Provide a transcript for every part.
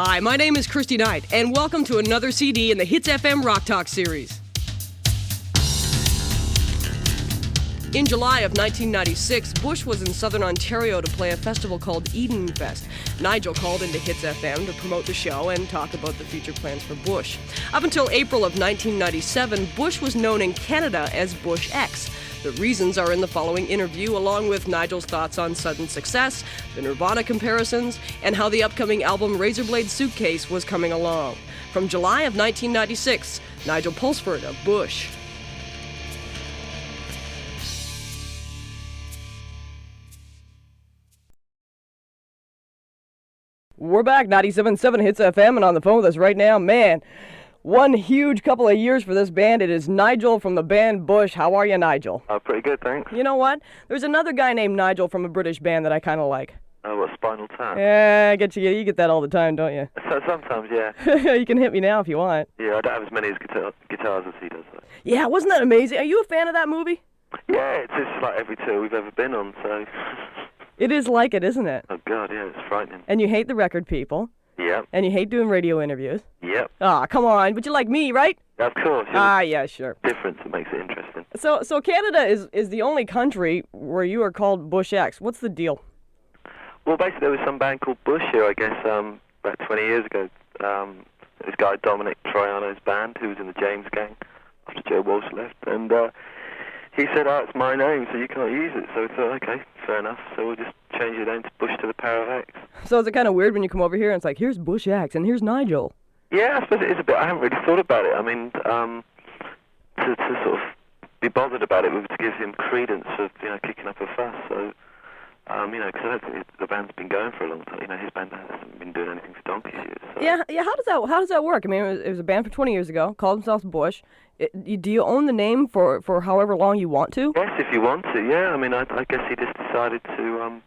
Hi, my name is Christy Knight, and welcome to another CD in the HTZ-FM Rock Talk series. In July of 1996, Bush was in southern Ontario to play a festival called Eden Fest. Nigel called into HTZ-FM to promote the show and talk about the future plans for Bush. Up until April of 1997, Bush was known in Canada as Bush X. The reasons are in the following interview, along with Nigel's thoughts on sudden success, the Nirvana comparisons, and how the upcoming album Razorblade Suitcase was coming along. From July of 1996, Nigel Pulsford of Bush. We're back, 97.7 HTZ-FM, and on the phone with us right now, man, one huge couple of years for this band. It is Nigel from the band Bush. How are you, Nigel? Pretty good, thanks. You know what? There's another guy named Nigel from a British band that I kind of like. What, Spinal Tap? Yeah, you get that all the time, don't you? Sometimes, yeah. You can hit me now if you want. Yeah, I don't have as many guitars as he does. Though. Yeah, wasn't that amazing? Are you a fan of that movie? Yeah, it's just like every tour we've ever been on, so... It is like it, isn't it? Oh, God, yeah, it's frightening. And you hate the record people. Yep. And you hate doing radio interviews. Yep. Ah, come on. But you like me, right? Of course. Yeah, sure. Difference that makes it interesting. So Canada is the only country where you are called Bush X. What's the deal? Well, basically, there was some band called Bush here, I guess, about 20 years ago. This guy, Dominic Troiano's band, who was in the James Gang after Joe Walsh left. And he said, it's my name, so you can't use it. So we thought, okay, fair enough. So we'll just change your name to Bush to the Power of X. So is it kind of weird when you come over here and it's like, here's Bush X and here's Nigel? Yeah, I suppose it is a bit. I haven't really thought about it. I mean, to sort of be bothered about it would to give him credence for, kicking up a fuss. So, because I don't think the band's been going for a long time. His band hasn't been doing anything for donkey's years. So. Yeah. How does that work? I mean, it was a band for 20 years ago, called themselves Bush. Do you own the name for however long you want to? Yes, if you want to. Yeah. I mean, I guess he just decided to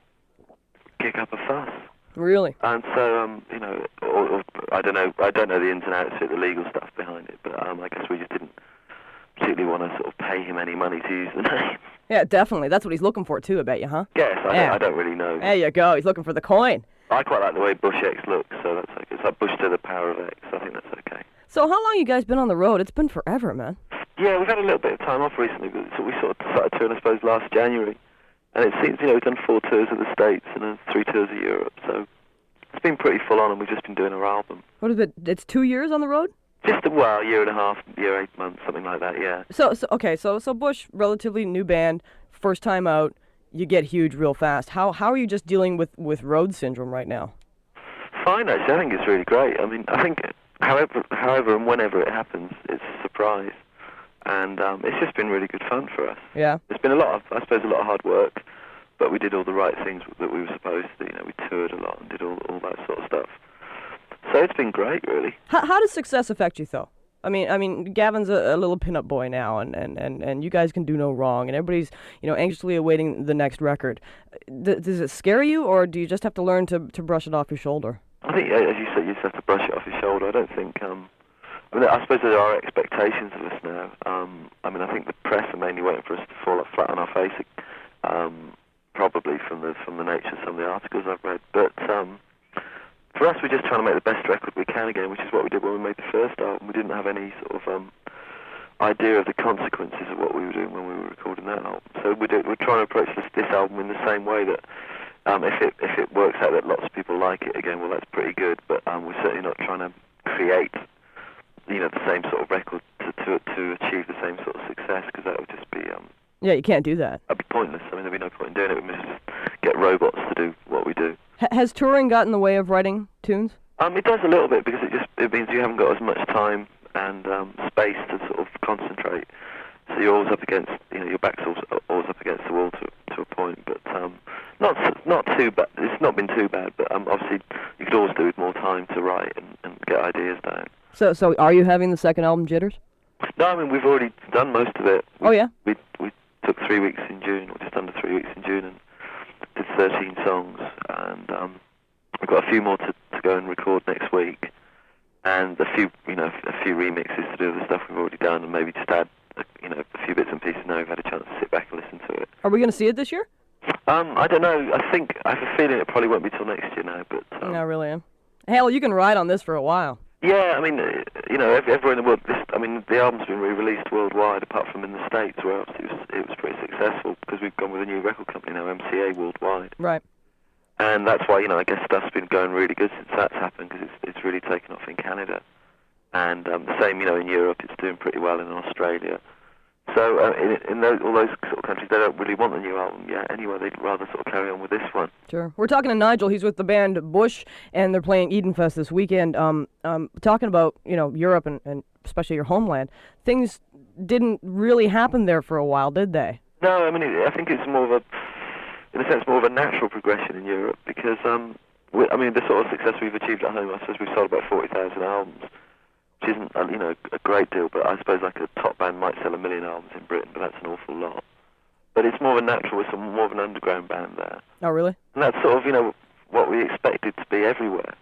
kick up a fuss. Really? And so, or I don't know the ins and outs of the legal stuff behind it, but I guess we just didn't particularly want to sort of pay him any money to use the name. Yeah, definitely. That's what he's looking for too, I bet you, huh? Yes, I don't really know. There you go. He's looking for the coin. I quite like the way Bush X looks, so that's okay. It's like Bush to the Power of X. I think that's okay. So how long you guys been on the road? It's been forever, man. Yeah, we've had a little bit of time off recently, but we sort of started touring, I suppose, last January. And it seems, we've done 4 tours of the States and then 3 tours of Europe, so it's been pretty full on, and we've just been doing our album. What is it? It's 2 years on the road? Just a year and a half, year, 8 months, something like that, yeah. So Bush, relatively new band, first time out, you get huge real fast. How are you just dealing with road syndrome right now? Fine, actually. I think it's really great. I mean, I think however and whenever it happens, it's a surprise. And it's just been really good fun for us. Yeah. It's been a lot of hard work, but we did all the right things that we were supposed to. We toured a lot and did all that sort of stuff. So it's been great, really. How does success affect you, though? I mean, Gavin's a little pin-up boy now, and you guys can do no wrong, and everybody's, anxiously awaiting the next record. Does it scare you, or do you just have to learn to brush it off your shoulder? I think, as you said, you just have to brush it off your shoulder. I don't think... I suppose there are expectations of us now. I think the press are mainly waiting for us to fall flat on our face, probably from the nature of some of the articles I've read. But for us, we're just trying to make the best record we can again, which is what we did when we made the first album. We didn't have any sort of idea of the consequences of what we were doing when we were recording that album. So we're trying to approach this album in the same way that if it works out that lots of people like it again, well, that's pretty good. But we're certainly not trying to create the same sort of record to achieve the same sort of success, because that would just be... yeah, you can't do that. That'd be pointless. I mean, there'd be no point in doing it. We must just get robots to do what we do. Has touring got in the way of writing tunes? It does a little bit, because it means you haven't got as much time and space to sort of concentrate. So you're always up against, your back's always up against the wall to a point. But not too bad. It's not been too bad, but obviously you could always do with more time to write and get ideas down. So are you having the second album jitters? No, I mean, we've already done most of it. Oh, yeah? We took 3 weeks in June, or just under 3 weeks in June, and did 13 songs. And we've got a few more to go and record next week. And a few remixes to do with the stuff we've already done, and maybe just add, a few bits and pieces now we've had a chance to sit back and listen to it. Are we going to see it this year? I don't know. I have a feeling it probably won't be till next year now, but... No, really. Hell, you can ride on this for a while. Yeah, I mean, everywhere in the world. The album's been re-released worldwide, apart from in the States, where obviously it was pretty successful because we've gone with a new record company now, MCA worldwide. Right. And that's why, I guess stuff's been going really good since that's happened, because it's really taken off in Canada. And the same, in Europe, it's doing pretty well in Australia. So in all those sort of countries, they don't really want the new album yet. Anyway, they'd rather sort of carry on with this one. Sure. We're talking to Nigel. He's with the band Bush, and they're playing Edenfest this weekend. Talking about, Europe and especially your homeland, things didn't really happen there for a while, did they? No, I think it's more of in a sense, more of a natural progression in Europe, because, the sort of success we've achieved at home, I suppose we've sold about 40,000 albums, which isn't, a great deal, but I suppose like a top band might sell 1 million albums in Britain, but that's an awful lot. But it's more of a natural, with more of an underground band there. Oh, really? And that's sort of, what we expected to be everywhere.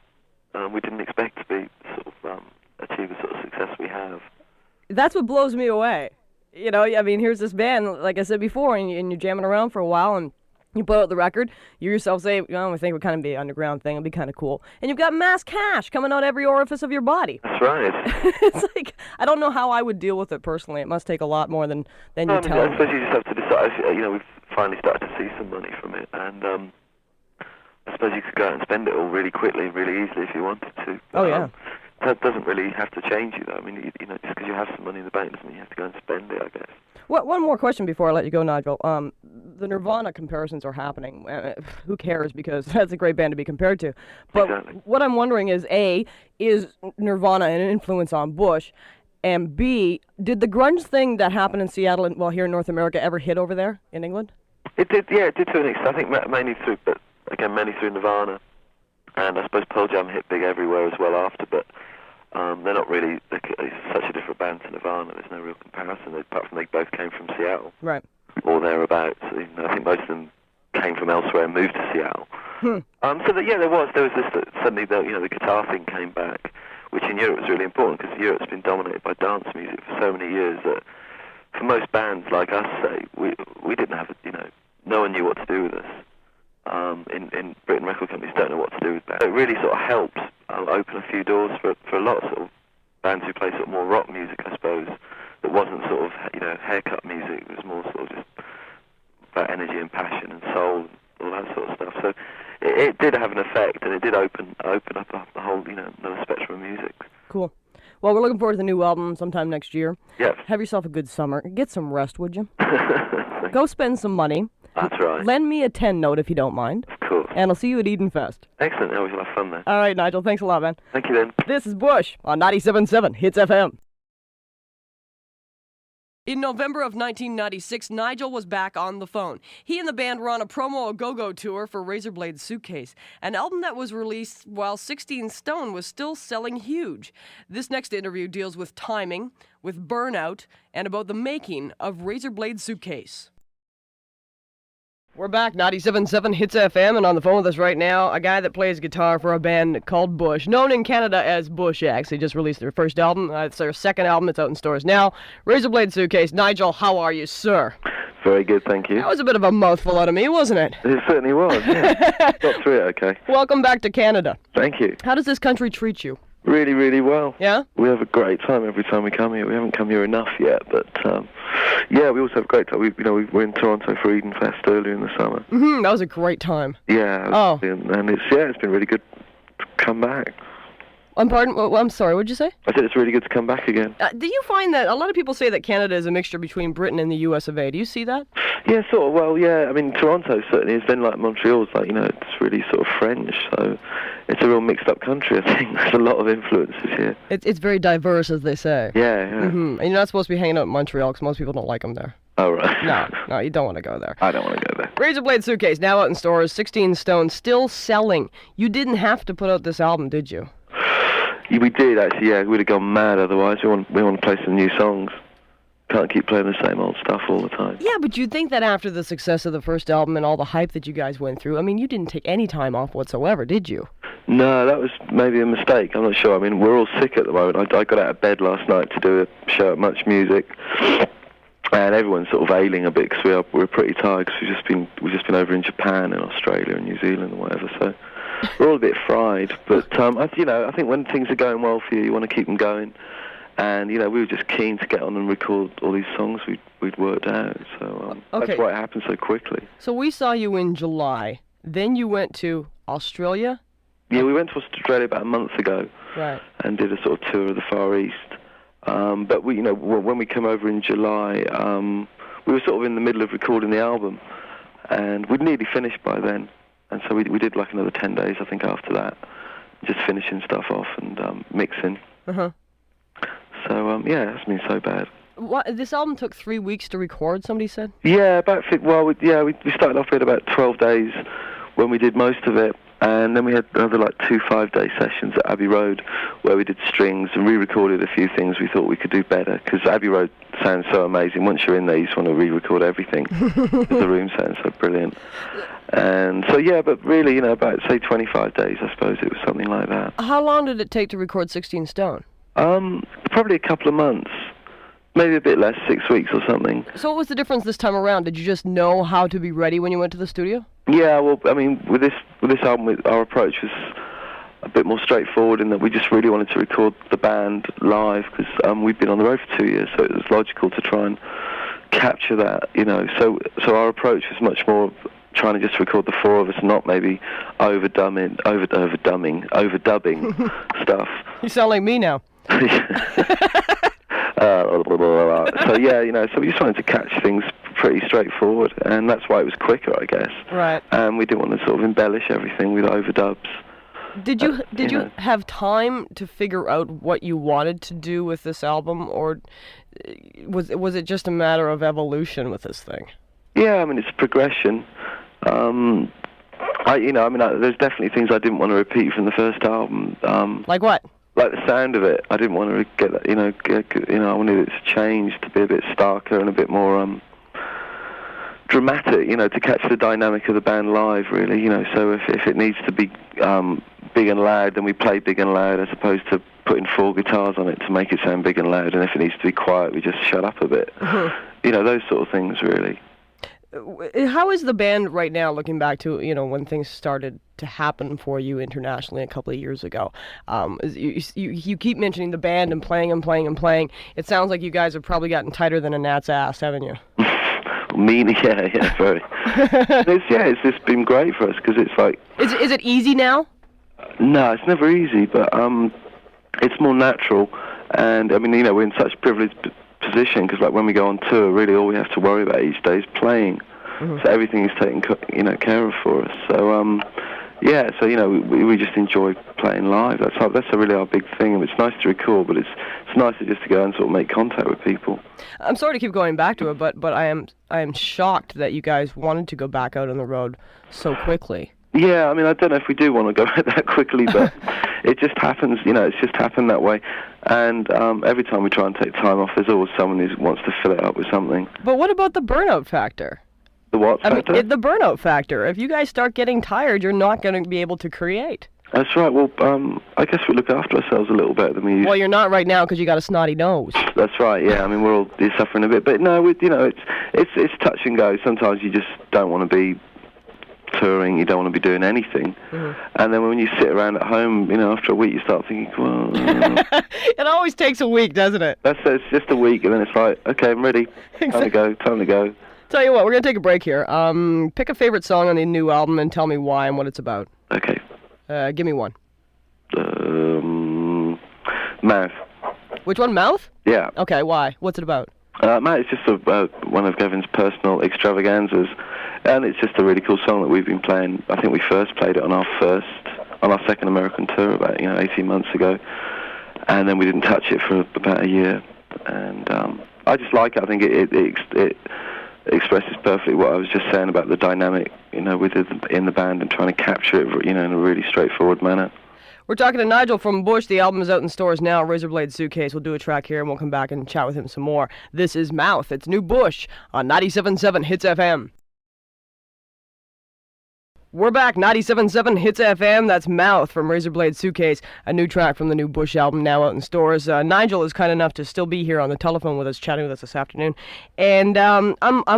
We didn't expect to be achieve the sort of success we have. That's what blows me away. Here's this band, like I said before, and you're jamming around for a while, and you put out the record, you yourself say, I think it would kind of be an underground thing, it'd be kind of cool. And you've got mass cash coming out every orifice of your body. That's right. It's like, I don't know how I would deal with it personally. It must take a lot more than you tell me. I suppose you just have to decide, we've finally started to see some money from it, and I suppose you could go out and spend it all really quickly, really easily if you wanted to. Oh, yeah. That doesn't really have to change you, though. Just because you have some money in the bank doesn't mean you have to go and spend it, I guess. One more question before I let you go, Nigel. The Nirvana comparisons are happening. Who cares, because that's a great band to be compared to. But exactly. What I'm wondering is, A, is Nirvana an influence on Bush? And B, did the grunge thing that happened in Seattle and, here in North America ever hit over there in England? It did, yeah, it did to an extent. I think mainly through Nirvana. And I suppose Pearl Jam hit big everywhere as well after, but they're not really, it's such a different band to Nirvana, there's no real comparison, apart from they both came from Seattle. Right. Or thereabouts. I think most of them came from elsewhere and moved to Seattle. There was this, suddenly the guitar thing came back, which in Europe was really important, because Europe's been dominated by dance music for so many years that for most bands like us, say, we didn't have, no one knew what to do with us. In Britain, record companies don't know what to do with that. It really sort of helped open a few doors for a lot of sort of bands who play sort of more rock music, I suppose, that wasn't sort of, haircut music. It was more sort of just about energy and passion and soul and all that sort of stuff. So it did have an effect, and it did open up a whole, another spectrum of music. Cool. Well, we're looking forward to the new album sometime next year. Yes. Have yourself a good summer. Get some rest, would you? Go spend some money. That's right. Lend me a 10 note if you don't mind. Of course. And I'll see you at Edenfest. Excellent. Always a lot of fun there. All right, Nigel. Thanks a lot, man. Thank you, then. This is Bush on 97.7 Hits FM. In November of 1996, Nigel was back on the phone. He and the band were on a promo A-Go-Go tour for Razorblade Suitcase, an album that was released while 16 Stone was still selling huge. This next interview deals with timing, with burnout, and about the making of Razorblade Suitcase. We're back, 97.7 Hits FM, and on the phone with us right now, a guy that plays guitar for a band called Bush, known in Canada as Bush X. They just released their first album. It's their second album. It's out in stores now. Razorblade Suitcase. Nigel, how are you, sir? Very good, thank you. That was a bit of a mouthful out of me, wasn't it? It certainly was, yeah. Got through it okay. Welcome back to Canada. Thank you. How does this country treat you? Really, really well. Yeah? We have a great time every time we come here. We haven't come here enough yet, but we also have a great time. We were in Toronto for Edenfest earlier in the summer. Mm-hmm, that was a great time. Yeah. Oh. And it's been really good to come back. I'm sorry, what'd you say? I said it's really good to come back again. Do you find that a lot of people say that Canada is a mixture between Britain and the US of A? Do you see that? Yeah, sort of. Well, yeah. Toronto certainly has been like Montreal's, it's really sort of French. So it's a real mixed-up country, I think. There's a lot of influences here. It's very diverse, as they say. Yeah. Mm-hmm. And you're not supposed to be hanging out in Montreal because most people don't like them there. Oh, right. No, you don't want to go there. I don't want to go there. Razorblade Suitcase, now out in stores, 16 Stone, still selling. You didn't have to put out this album, did you? We did, actually, yeah. We'd have gone mad otherwise. We want to play some new songs. Can't keep playing the same old stuff all the time. Yeah, but you'd think that after the success of the first album and all the hype that you guys went through, you didn't take any time off whatsoever, did you? No, that was maybe a mistake. I'm not sure. We're all sick at the moment. I got out of bed last night to do a show at Much Music, and everyone's sort of ailing a bit because we're pretty tired because we've just been over in Japan and Australia and New Zealand and whatever. So we're all a bit fried. But I think when things are going well for you, you want to keep them going. And we were just keen to get on and record all these songs we'd worked out. So that's why it happened so quickly. So we saw you in July. Then you went to Australia. Yeah, we went to Australia about a month ago. Right. And did a sort of tour of the Far East. But we, when we came over in July, we were sort of in the middle of recording the album, and we'd nearly finished by then. And so we did like another 10 days, I think, after that, just finishing stuff off and mixing. Uh-huh. So, it hasn't been so bad. This album took 3 weeks to record, somebody said? Yeah, we started off with about 12 days when we did most of it, and then we had another like 2 5-day sessions at Abbey Road where we did strings and re-recorded a few things we thought we could do better, because Abbey Road sounds so amazing. Once you're in there, you just want to re-record everything, because the room sounds so brilliant. And so, but really, about, say, 25 days, I suppose it was something like that. How long did it take to record 16 Stone? Probably a couple of months. Maybe a bit less, 6 weeks or something. So what was the difference this time around? Did you just know how to be ready when you went to the studio? Yeah, well, I mean, with this album, our approach was a bit more straightforward in that we just really wanted to record the band live, because we'd been on the road for 2 years, so it was logical to try and capture that, So our approach was much more trying to just record the four of us, not maybe overdubbing stuff. You sound like me now. So so we just wanted to catch things pretty straightforward, and that's why it was quicker, I guess. Right. And we didn't want to sort of embellish everything with overdubs. Did you have time to figure out what you wanted to do with this album, or was it just a matter of evolution with this thing? Yeah, I mean, it's a progression. There's definitely things I didn't want to repeat from the first album. Like what? Like the sound of it. I didn't want to get that, I wanted it to change, to be a bit starker and a bit more dramatic, to catch the dynamic of the band live, really, so if it needs to be big and loud, then we play big and loud, as opposed to putting 4 guitars on it to make it sound big and loud, and if it needs to be quiet, we just shut up a bit. Those sort of things, really. How is the band right now, looking back to, when things started to happen for you internationally a couple of years ago? You keep mentioning the band and playing and playing and playing. It sounds like you guys have probably gotten tighter than a gnat's ass, haven't you? Yeah, very. It's just been great for us, because it's like... Is it easy now? No, it's never easy, but it's more natural. And, we're in such privileged position, because like when we go on tour, really all we have to worry about each day is playing. So everything is taken care of for us. So we just enjoy playing live. That's really our big thing. And it's nice to record, but it's nicer just to go and sort of make contact with people. I'm sorry to keep going back to it, but I am shocked that you guys wanted to go back out on the road so quickly. Yeah, I don't know if we do want to go out that quickly, but it just happens, it's just happened that way. And every time we try and take time off, there's always someone who wants to fill it up with something. But what about the burnout factor? The what factor? The burnout factor. If you guys start getting tired, you're not going to be able to create. That's right. Well, I guess we look after ourselves a little better than we used. Well, you're not right now because you got a snotty nose. That's right. Yeah. We're all suffering a bit, but no, it's touch and go. Sometimes you just don't want to be touring, you don't want to be doing anything, and then when you sit around at home, after a week, you start thinking, well, it always takes a week, doesn't it? It's just a week, and then it's like, okay, I'm ready. Time to go. Tell you what, we're gonna take a break here. Pick a favorite song on the new album and tell me why and what it's about. Okay. Give me one. Mouth. Which one, Mouth? Yeah. Okay, why? What's it about? Mouth is just one of Gavin's personal extravaganzas. And it's just a really cool song that we've been playing. I think we first played it on our second American tour about 18 months ago, and then we didn't touch it for about a year. And I just like it. I think it expresses perfectly what I was just saying about the dynamic, in the band, and trying to capture it, in a really straightforward manner. We're talking to Nigel from Bush. The album is out in stores now. Razorblade Suitcase. We'll do a track here, and we'll come back and chat with him some more. This is Mouth. It's New Bush on 97.7 Hits FM. We're back, 97.7 Hits FM. That's Mouth from Razorblade Suitcase, a new track from the new Bush album now out in stores. Nigel is kind enough to still be here on the telephone with us, chatting with us this afternoon. And I'm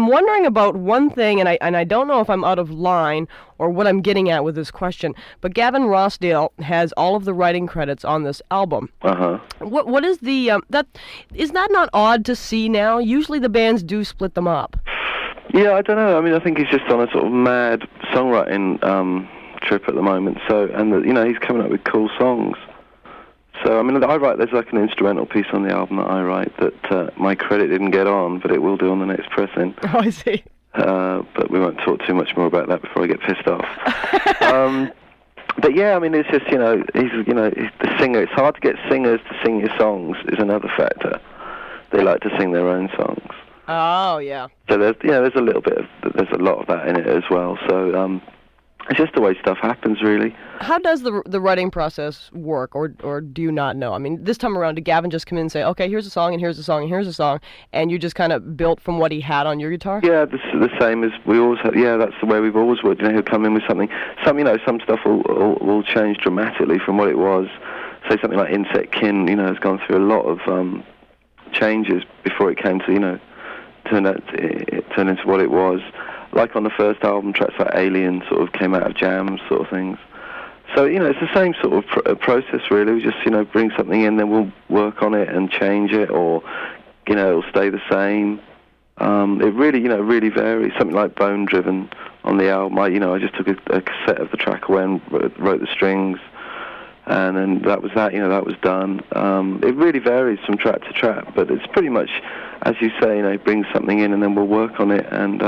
wondering about one thing, and I don't know if I'm out of line or what I'm getting at with this question, but Gavin Rossdale has all of the writing credits on this album. Uh-huh. What is the, is that not odd to see now? Usually the bands do split them up. Yeah, I don't know. I mean, I think he's just on a sort of mad songwriting trip at the moment. So, and he's coming up with cool songs. So, I mean, there's like an instrumental piece on the album that I write that my credit didn't get on, but it will do on the next pressing. Oh, I see. But we won't talk too much more about that before I get pissed off. But yeah, I mean, it's just he's the singer. It's hard to get singers to sing your songs. Is another factor. They like to sing their own songs. Oh, yeah. So there's a lot of that in it as well. So it's just the way stuff happens, really. How does the writing process work, or do you not know? I mean, this time around, did Gavin just come in and say, okay, here's a song, and here's a song, and here's a song, and you just kind of built from what he had on your guitar? Yeah, the same as we always have. Yeah, that's the way we've always worked. He'll come in with something. Some stuff will change dramatically from what it was. Say something like Insect Kin, has gone through a lot of changes before it came to, turn into what it was. Like on the first album, tracks like Alien sort of came out of jams, sort of things. So, it's the same sort of process, really. We just, bring something in, then we'll work on it and change it, or, it'll stay the same. It really, really varies. Something like Bone Driven on the album, I just took a cassette of the track away and wrote the strings, and then that was that, that was done. It really varies from track to track, but it's pretty much, as you say, bring something in and then we'll work on it, and,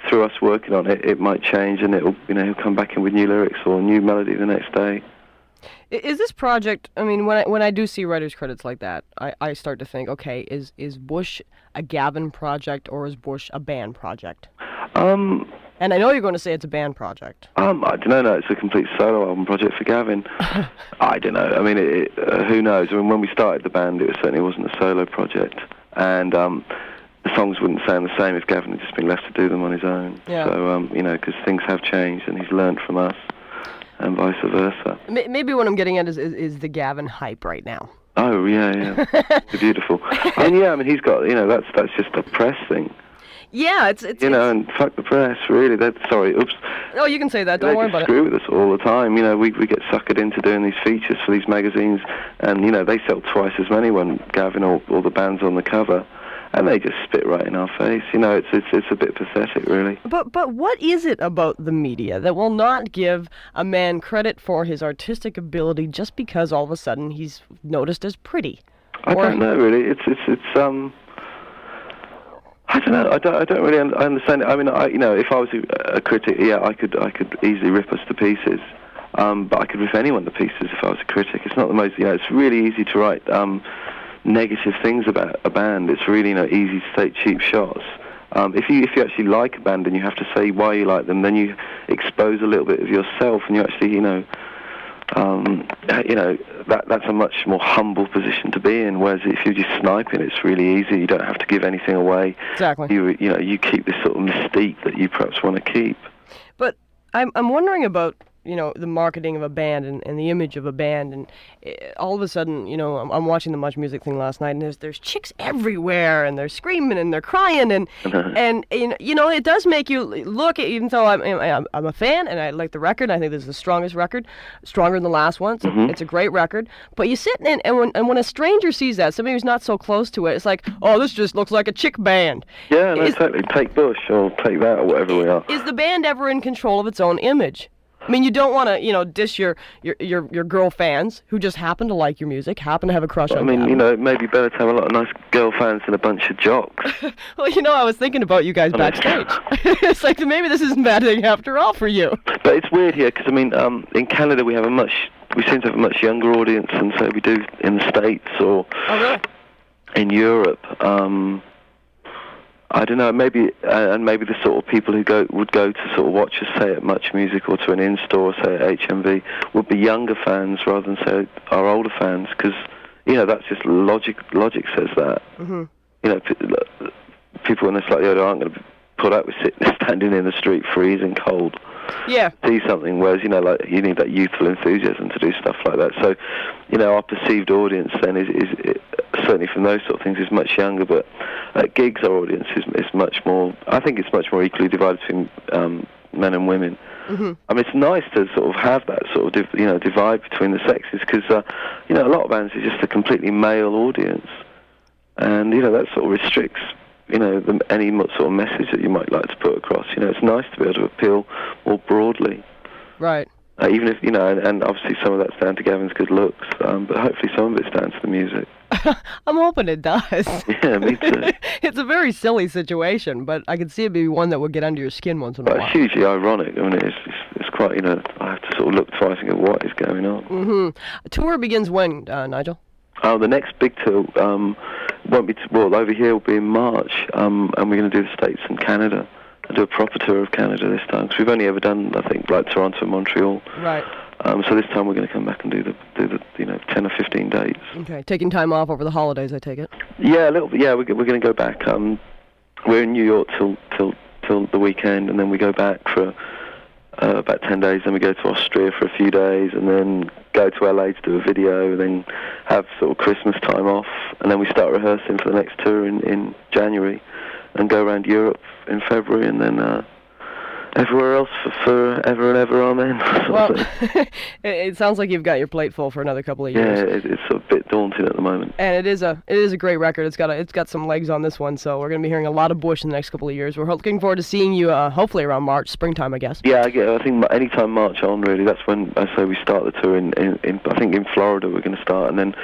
through us working on it, it might change, and it'll, he'll come back in with new lyrics or new melody the next day. Is this project, I mean, when I do see writer's credits like that, I start to think, okay, is Bush a Gavin project, or is Bush a band project? And I know you're going to say it's a band project. I don't know. No, it's a complete solo album project for Gavin. I don't know. I mean, who knows? I mean, when we started the band, it certainly wasn't a solo project, and the songs wouldn't sound the same if Gavin had just been left to do them on his own. Yeah. So, because things have changed, and he's learned from us, and vice versa. Maybe what I'm getting at is the Gavin hype right now. Oh, yeah. It's beautiful. And he's got, that's just a press thing. Yeah, it's and fuck the press, really. Oops. Oh, you can say that. Don't worry about it. They screw with us all the time. We get suckered into doing these features for these magazines, and they sell twice as many when Gavin or the band's on the cover, and they just spit right in our face. It's a bit pathetic, really. But what is it about the media that will not give a man credit for his artistic ability just because all of a sudden he's noticed as pretty? I don't know, really. It's I don't know. I don't really understand it. I mean, if I was a critic, I could easily rip us to pieces. But I could rip anyone to pieces if I was a critic. It's not the most. It's really easy to write negative things about a band. It's really easy to take cheap shots. If you actually like a band and you have to say why you like them, then you expose a little bit of yourself, and you actually that's a much more humble position to be in. Whereas if you're just sniping, it's really easy. You don't have to give anything away. Exactly. You keep this sort of mystique that you perhaps want to keep. But I'm wondering about the marketing of a band and the image of a band, and all of a sudden, I'm watching the Much Music thing last night, and there's chicks everywhere, and they're screaming and they're crying, and it does make you look at, even though I'm a fan and I like the record, I think this is the strongest record, stronger than the last one. It's a great record, but you sit in and when a stranger sees that, somebody who's not so close to it, it's like, oh, this just looks like a chick band. Yeah, exactly. Take Bush or take that or whatever we are. Is the band ever in control of its own image? I mean, you don't want to, dish your girl fans who just happen to like your music, happen to have a crush on you. I mean, it may be better to have a lot of nice girl fans than a bunch of jocks. Well, I was thinking about you guys backstage. It's like, maybe this isn't a bad thing after all for you. But it's weird here, because, in Canada we seem to have a much younger audience than, say, we do in the States or in Europe. I don't know, maybe the sort of people who would go to sort of watch us, say, at Much Music or to an in-store, say, at HMV, would be younger fans rather than, say, our older fans, because, that's just logic says that. Mm-hmm. People when they're slightly older aren't going to put up with standing in the street freezing cold. Yeah. see something, whereas, like, you need that youthful enthusiasm to do stuff like that. So, our perceived audience then is certainly from those sort of things is much younger, but at gigs our audience is much more, I think it's much more equally divided between men and women. Mm-hmm. I mean, it's nice to sort of have that sort of divide between the sexes, because a lot of bands are just a completely male audience, and that sort of restricts any sort of message that you might like to put across. It's nice to be able to appeal more broadly. Right. Even if, and obviously some of that's down to Gavin's good looks, but hopefully some of it's down to the music. I'm hoping it does. Yeah, me too. It's a very silly situation, but I can see it be one that would get under your skin once in a while. It's hugely ironic. I mean, it's quite, I have to sort of look twice and go, what is going on? Mm-hmm. Tour begins when, Nigel? Oh, the next big tour won't be, over here will be in March, and we're going to do the States and Canada. And do a proper tour of Canada this time, because we've only ever done, I think, like Toronto and Montreal. Right. So this time we're going to come back and do the 10 or 15 dates. Okay, taking time off over the holidays, I take it. Yeah, a little bit. Yeah, we're going to go back. We're in New York till the weekend, and then we go back for about 10 days. Then we go to Austria for a few days, and then go to LA to do a video, and then have sort of Christmas time off, and then we start rehearsing for the next tour in January, and go around Europe in February, and then everywhere else for ever and ever, amen. Well, it sounds like you've got your plate full for another couple of years. Yeah, it's a bit daunting at the moment. And it is a great record. It's got some legs on this one, so we're going to be hearing a lot of Bush in the next couple of years. We're looking forward to seeing you hopefully around March, springtime, I guess. Yeah, I think any time March on, really. That's when I say we start the tour in I think in Florida we're going to start, and then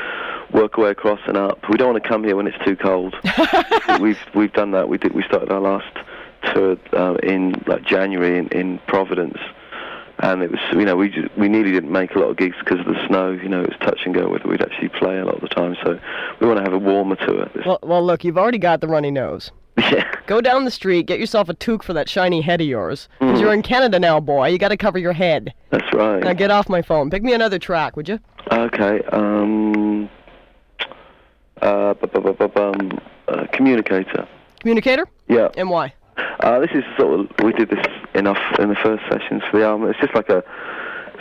work our way across and up. We don't want to come here when it's too cold. We've done that. We started our last tour in like January in Providence, and it was we nearly didn't make a lot of gigs because of the snow. It was touch and go whether we'd actually play a lot of the time. So we want to have a warmer tour. Well, look, you've already got the runny nose. Yeah. Go down the street, get yourself a toque for that shiny head of yours. Because you're in Canada now, boy. You got to cover your head. That's right. Now get off my phone. Pick me another track, would you? Okay. Communicator. Communicator? Yeah. And why? This is sort of, we did this enough in the first sessions for the album. It's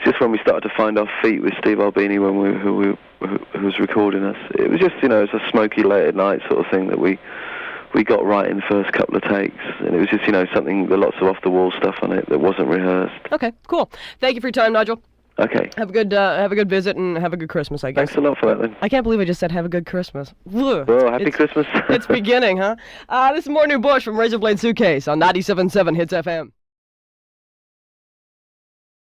just when we started to find our feet with Steve Albini who was recording us. It was just, it's a smoky late at night sort of thing that we got right in the first couple of takes, and it was just, something, with lots of off the wall stuff on it that wasn't rehearsed. Okay, cool. Thank you for your time, Nigel. Okay. Have a good visit and have a good Christmas, I guess. Thanks a lot for that, then. I can't believe I just said have a good Christmas. Well, happy Christmas. It's beginning, huh? This is more new Bush from Razorblade Suitcase on 97.7 Hits FM.